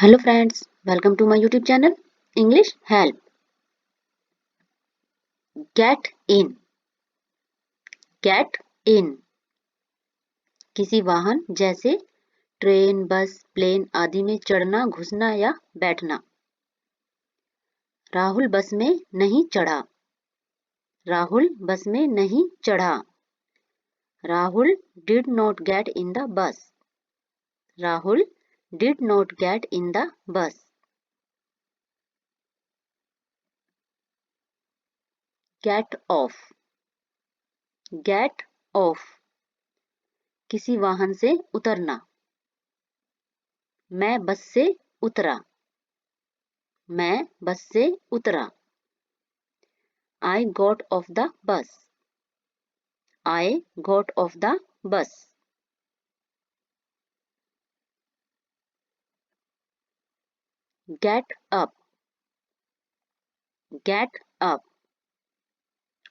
Hello friends, welcome to my YouTube channel English Help. Get in. Get in. किसी वाहन जैसे train, बस, plane आदि में चढ़ना, घुसना या बैठना। राहुल बस में नहीं चढ़ा। राहुल बस में नहीं चढ़ा। Rahul did not get in the bus. Rahul did not get in the bus. Get off. Get off. किसी वाहन से उतरना। मैं बस से उतरा। मैं बस से उतरा। I got off the bus. I got off the bus. Get up. Get up.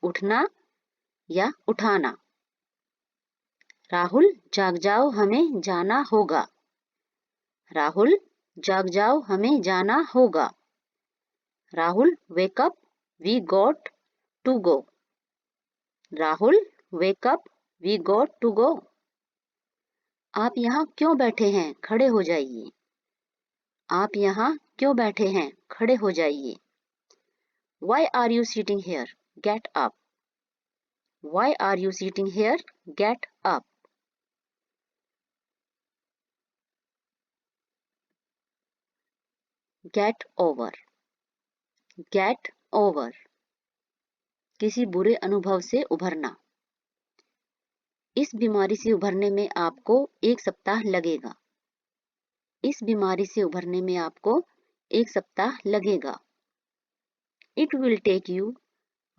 उठना या उठाना। राहुल जाग जाओ हमें जाना होगा। राहुल जाग जाओ हमें जाना होगा। Rahul wake up, we got to go. Rahul wake up, we got to go. आप यहाँ क्यों बैठे हैं? खड़े हो जाइए। आप यहाँ क्यों बैठे हैं? खड़े हो जाइए। Why are you sitting here? Get up. Why are you sitting here? Get up. Get over. Get over. किसी बुरे अनुभव से उभरना। इस बीमारी से उभरने में आपको 1 सप्ताह लगेगा। इस बीमारी से उभरने में आपको 1 सप्ताह लगेगा। It will take you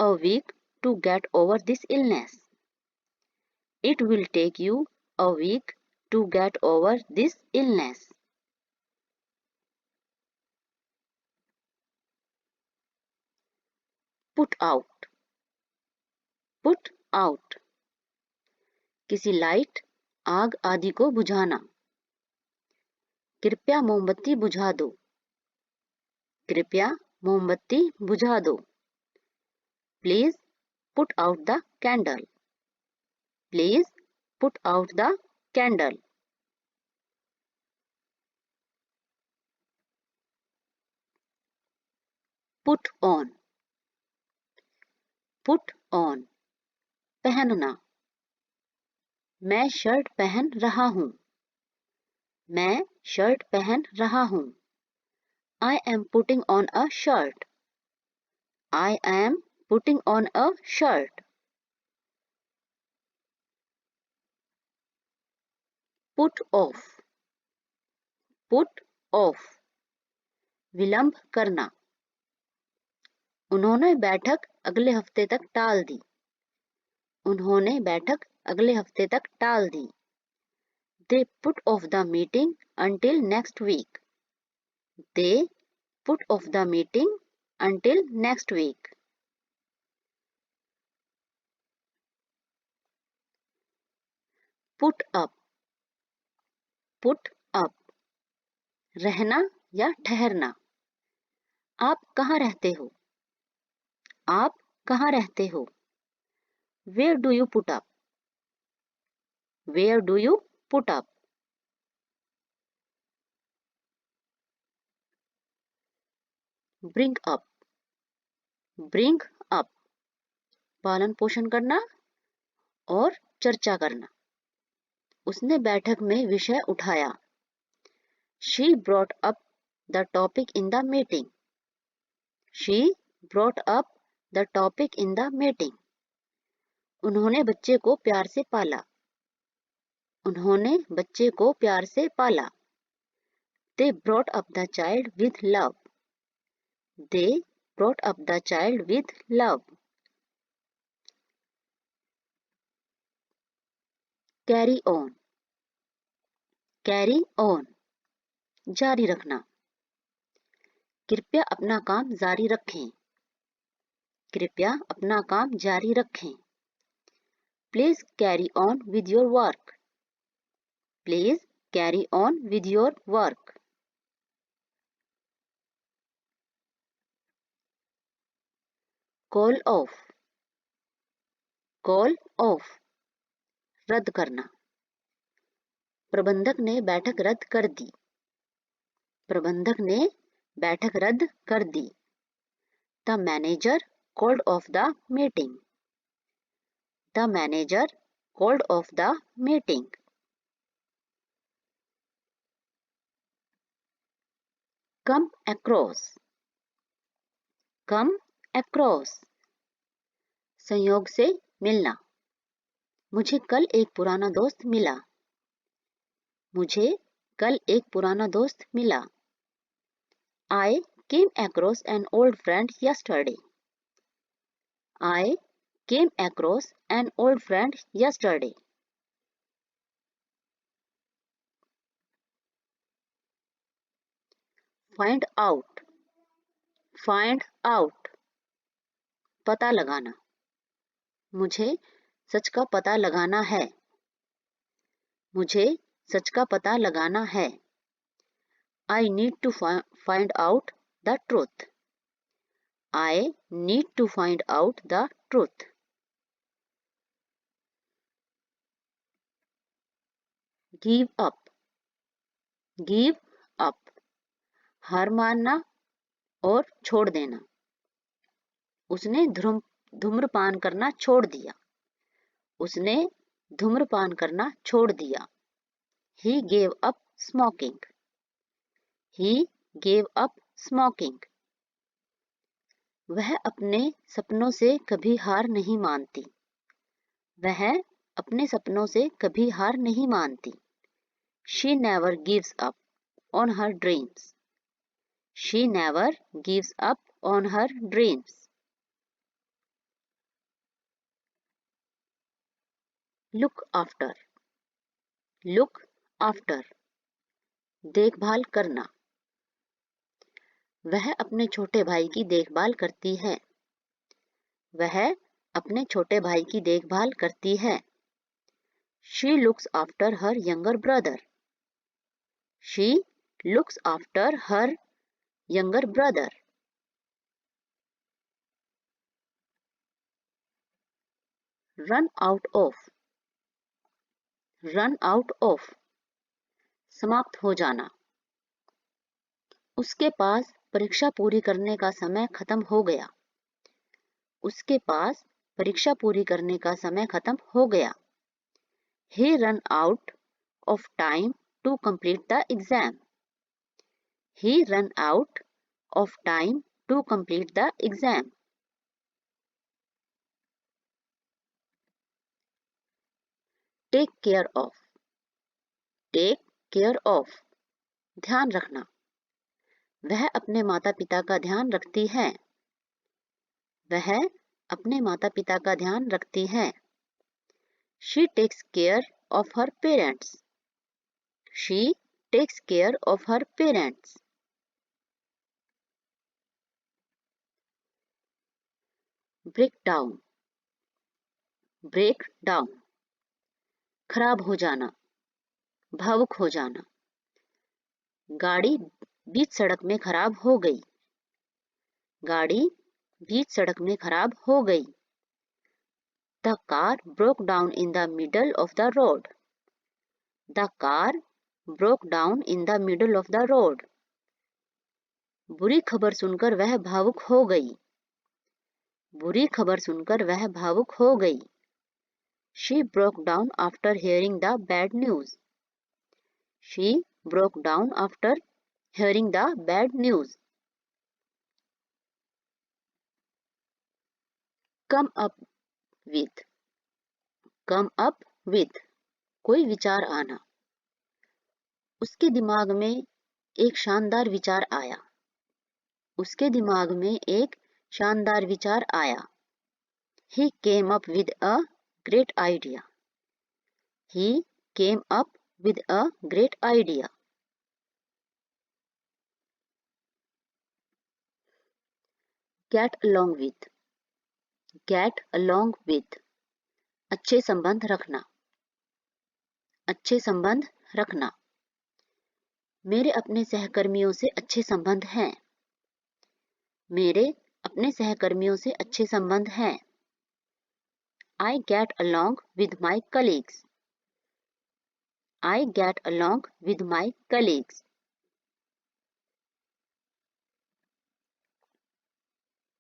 a week to get over this illness. It will take you a week to get over this illness. Put out. Put out. किसी लाइट, आग आदि को बुझाना। कृपया मोमबत्ती बुझा दो। कृपया मोमबत्ती बुझा दो। Please put out the candle. Please put out the candle. Put on. Put on. पहनना। मैं शर्ट पहन रहा हूँ। मैं शर्ट पहन रहा हूँ। I am putting on a shirt. I am putting on a shirt. Put off. Put off. विलंब करना। उन्होंने बैठक अगले हफ्ते तक टाल दी। उन्होंने बैठक अगले हफ्ते तक टाल दी। They put off the meeting until next week. They put off the meeting until next week. Put up. Put up. रहना या ठहरना। आप कहाँ रहते हो? आप कहाँ रहते हो? Where do you put up? Where do you put up? Bring up. Bring up. पालन पोषण करना और चर्चा करना। उसने बैठक में विषय उठाया। She brought up the topic in the meeting. She brought up the topic in the meeting. उन्होंने बच्चे को प्यार से पाला। उन्होंने बच्चे को प्यार से पाला। They brought up the child with love. They brought up the child with love. Carry on. Carry on. जारी रखना। कृपया अपना काम जारी रखें। कृपया अपना काम जारी रखें। Please carry on with your work. Please carry on with your work. Call of, call of, रद्द करना। प्रबंधक ने बैठक रद्द कर दी, प्रबंधक ने बैठक रद्द कर दी। The manager called off the meeting, the manager called off the meeting. Come across, come across, संयोग से मिलना। मुझे कल एक पुराना दोस्त मिला, मुझे कल एक पुराना दोस्त मिला। I came across an old friend yesterday, I came across an old friend yesterday. Find out, find out, पता लगाना। मुझे सच का पता लगाना है, मुझे सच का पता लगाना है। I need to find out the truth, I need to find out the truth. Give up, give up, हार मानना और छोड़ देना। उसने धूम्रपान करना छोड़ दिया, उसने धूम्रपान करना छोड़ दिया। He gave up smoking, he gave up smoking. वह अपने सपनों से कभी हार नहीं मानती, वह अपने सपनों से कभी हार नहीं मानती। She never gives up on her dreams, she never gives up on her dreams. Look after, look after, देखभाल करना। वह अपने छोटे भाई की देखभाल करती है, वह अपने छोटे भाई की देखभाल करती है। She looks after her younger brother, she looks after her younger brother. Run out of, run out of, समाप्त हो जाना। उसके पास परीक्षा पूरी करने का समय खत्म हो गया, उसके पास परीक्षा पूरी करने का समय खत्म हो गया। He ran out of time to complete the exam, he ran out of time to complete the exam. Take care of, take care of, ध्यान रखना। वह अपने माता पिता का ध्यान रखती है, वह अपने माता पिता का ध्यान रखती है। She takes care of her parents, she takes care of her parents. Break down, break down, खराब हो जाना, भावुक हो जाना। गाड़ी बीच सड़क में खराब हो गई, गाड़ी बीच सड़क में खराब हो गई। The car broke down in the middle of the road, the car broke down in the middle of the road. बुरी खबर सुनकर वह भावुक हो गई, बुरी खबर सुनकर वह भावुक हो गई। She broke down after hearing the bad news, she broke down after hearing the bad news. Come up with, come up with, कोई विचार आना। उसके दिमाग में एक शानदार विचार आया, उसके दिमाग में एक शानदार विचार आया। He came up with a great idea, he came up with a great idea. Get along with, get along with, अच्छे संबंध रखना, अच्छे संबंध रखना। मेरे अपने सहकर्मियों से अच्छे संबंध हैं, मेरे अपने सहकर्मियों से अच्छे संबंध हैं। I get along with my colleagues. I get along with my colleagues.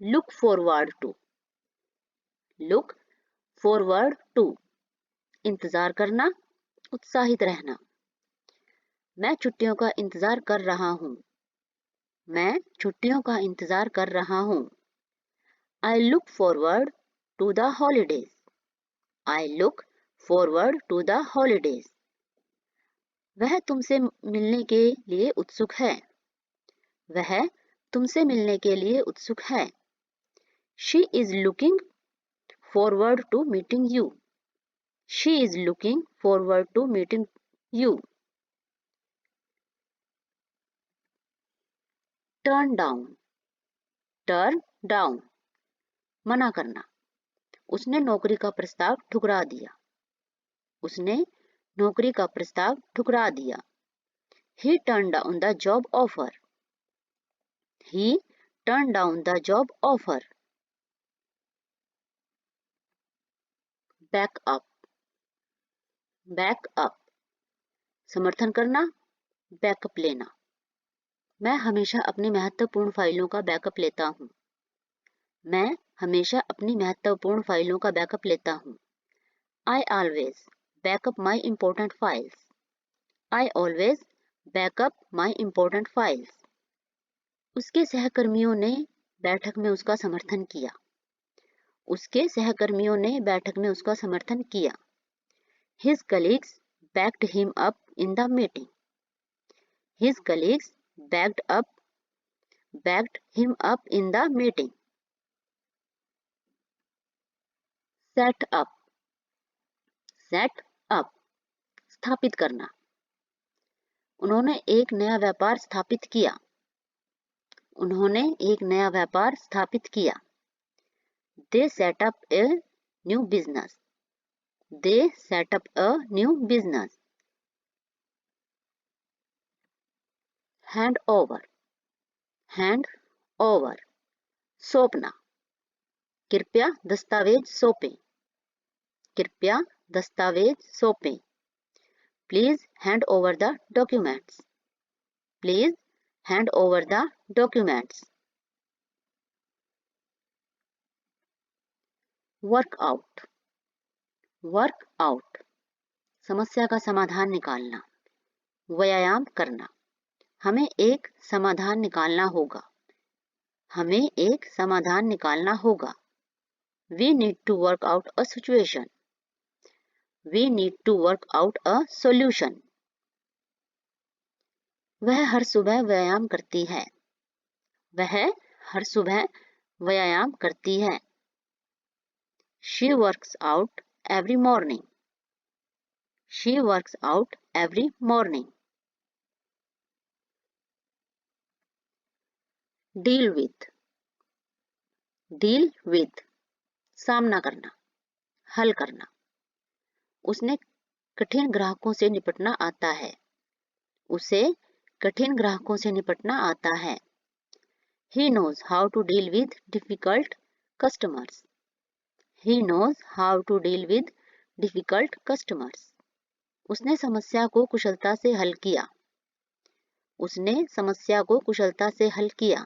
Look forward to. Look forward to. इंतजार करना, उत्साहित रहना। मैं छुट्टियों का इंतजार कर रहा हूँ। मैं छुट्टियों का इंतजार कर रहा हूँ। I look forward to the holidays. I look forward to the holidays. वह तुमसे मिलने के लिए उत्सुक है। वह तुमसे मिलने के लिए उत्सुक है। She is looking forward to meeting you. She is looking forward to meeting you. Turn down. Turn down. मना करना। उसने नौकरी का प्रस्ताव ठुकरा दिया। उसने नौकरी का प्रस्ताव ठुकरा दिया। He turned down the job offer. He turned down the job offer. Back up. Back up. समर्थन करना, बैकअप लेना। मैं हमेशा अपनी महत्वपूर्ण फाइलों का बैकअप लेता हूँ। मैं हमेशा अपनी महत्वपूर्ण फाइलों का बैकअप लेता हूँ। I always back up my important files. I always back up my important files. उसके सहकर्मियों ने बैठक में उसका समर्थन किया। उसके सहकर्मियों ने बैठक में उसका समर्थन किया। His colleagues backed him up in the meeting. His colleagues backed him up in the meeting. Set up. Set up. स्थापित करना। उन्होंने एक नया व्यापार स्थापित किया। उन्होंने एक नया व्यापार स्थापित किया। They set up a new business. They set up a new business. Hand over. Hand over. सौंपना। कृपया दस्तावेज सौंपें। कृपया दस्तावेज सौंपें। Please hand over the documents. Please hand over the documents. Work out. Work out. समस्या का समाधान निकालना। व्यायाम करना। हमें एक समाधान निकालना होगा। हमें एक समाधान निकालना होगा। We need to work out a situation. We need to work out a solution. वह हर सुबह व्यायाम करती है। वह हर सुबह व्यायाम करती है। She works out every morning. She works out every morning. Deal with. Deal with. सामना करना, हल करना। उसने कठिन ग्राहकों से निपटना आता है। उसे कठिन ग्राहकों से निपटना आता है। He knows how to deal with difficult customers. He knows how to deal with difficult customers. उसने समस्या को कुशलता से हल किया। उसने समस्या को कुशलता से हल किया।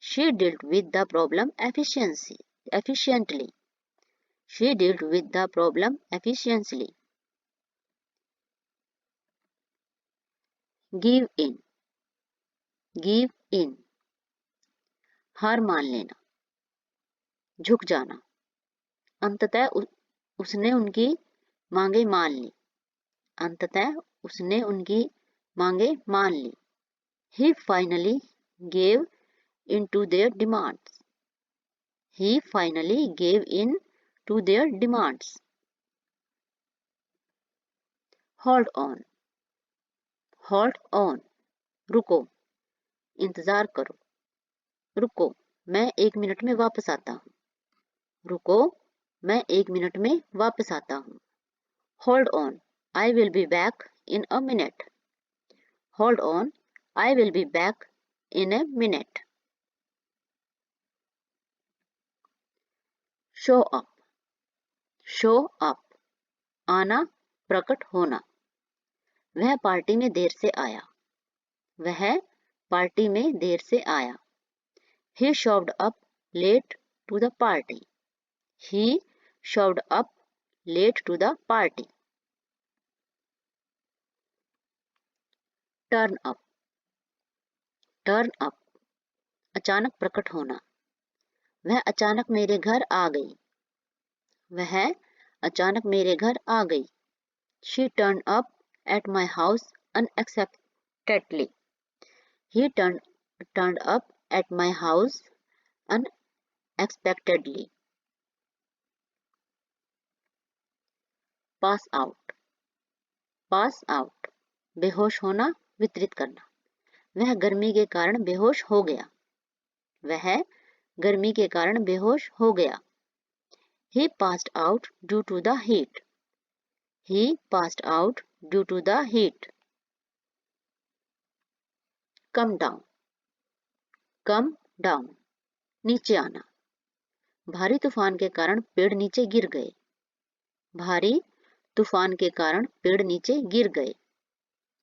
She dealt with the problem efficiently. She dealt with the problem efficiently. Give in. Give in. हार मान लेना, झुक जाना। अंततः उसने उनकी मांगे मान ली। अंततः उसने उनकी मांगे मान ली। He finally gave in to their demands. He finally gave in to their demands. Hold on. Hold on. रुको, इंतजार करो। रुको, मैं 1 मिनट में वापस आता हूँ। रुको, मैं 1 मिनट में वापस आता हूँ। Hold on, I will be back in a minute. Hold on, I will be back in a minute. Show up, show up, आना, प्रकट होना। वह पार्टी में देर से आया, वह पार्टी में देर से आया। He showed up late to the party. He showed up late to the party. Turn up, turn up, अचानक प्रकट होना। वह अचानक मेरे घर आ गई, वह अचानक मेरे घर आ गई। She turned up at my house unexpectedly. He turned up at my house unexpectedly. Pass out, pass out, बेहोश होना, वितरित करना। वह गर्मी के कारण बेहोश हो गया, वह गर्मी के कारण बेहोश हो गया। He passed out due to the heat. He passed out due to the heat. Come down, come down, नीचे आना। भारी तूफान के कारण पेड़ नीचे गिर गए, भारी तूफान के कारण पेड़ नीचे गिर गए।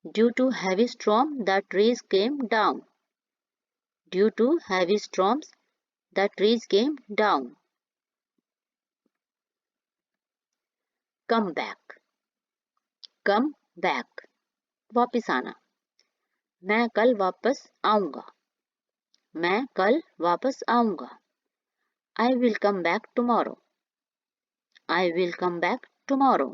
Due to heavy storm, the trees came down. Due to heavy storms, the trees came down. Come back, come back, वापिस आना। मैं कल वापस आऊंगा, मैं कल वापस आऊंगा। I will come back tomorrow. I will come back tomorrow.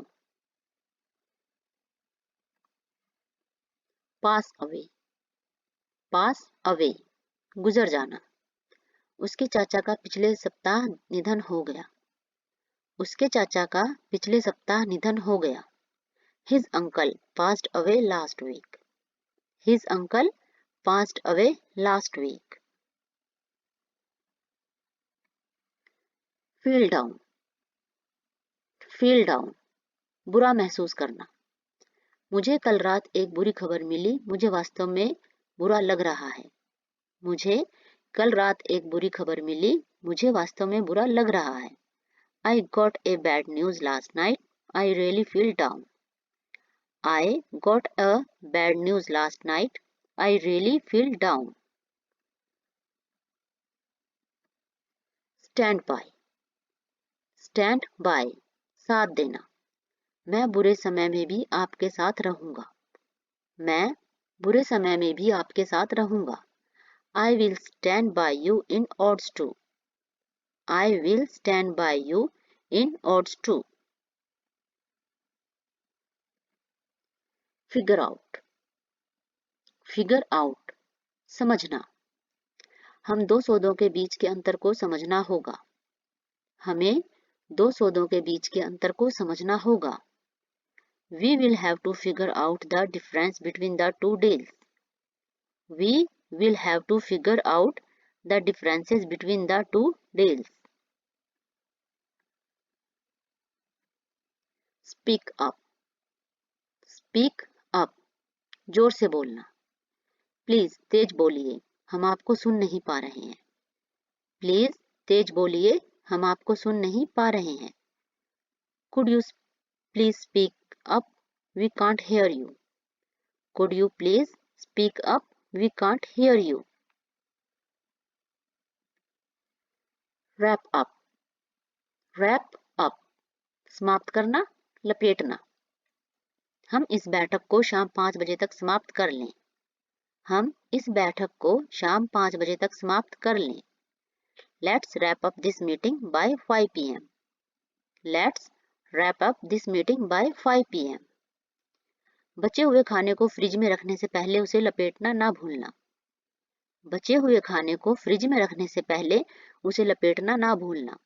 Pass away, pass away, गुजर जाना। उसके चाचा का पिछले सप्ताह निधन हो गया, उसके चाचा का पिछले सप्ताह निधन हो गया। His uncle passed away last week. His uncle passed away last week. Feel down, feel down, बुरा महसूस करना। मुझे कल रात एक बुरी खबर मिली, मुझे वास्तव में बुरा लग रहा है। मुझे कल रात एक बुरी खबर मिली, मुझे वास्तव में बुरा लग रहा है। I got a bad news last night. I really feel down. I got a bad news last night. I really feel down. Stand by, stand by, साथ देना। मैं बुरे समय में भी आपके साथ रहूंगा, मैं बुरे समय में भी आपके साथ रहूंगा। I will stand by you in odds too. I will stand by you in odds too. Figure out, figure out, समझना। हम दो सौदों के बीच के अंतर को समझना होगा, हमें दो सौदों के बीच के अंतर को समझना होगा। We will have to figure out the difference between the two deals. We will have to figure out the differences between the two deals. Speak up, speak up, जोर से बोलना। प्लीज तेज बोलिए, हम आपको सुन नहीं पा रहे हैं। प्लीज तेज बोलिए, हम आपको सुन नहीं पा रहे हैं। Could you please speak up? We can't hear you. Could you please speak up? We can't hear you. Wrap up, wrap up, समाप्त करना, लपेटना। हम इस बैठक को शाम 5 बजे तक समाप्त कर लें, हम इस बैठक को शाम 5 बजे तक समाप्त कर लें। Let's wrap up this meeting by 5 p.m. Let's wrap up this meeting by 5 p.m. बचे हुए खाने को फ्रिज में रखने से पहले उसे लपेटना ना भूलना, बचे हुए खाने को फ्रिज में रखने से पहले उसे लपेटना ना भूलना।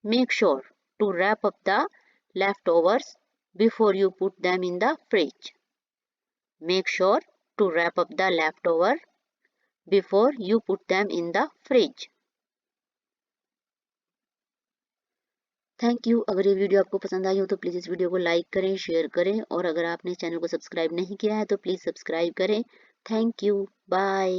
Make sure to wrap up the leftovers before you put them in the fridge. Make sure to wrap up the leftover before you put them in the fridge. Thank you. अगर ये video आपको पसंद आई हो तो please इस video को like करें, share करें और अगर आपने चैनल को सब्सक्राइब नहीं किया है तो प्लीज़ सब्सक्राइब करें। Thank you, bye.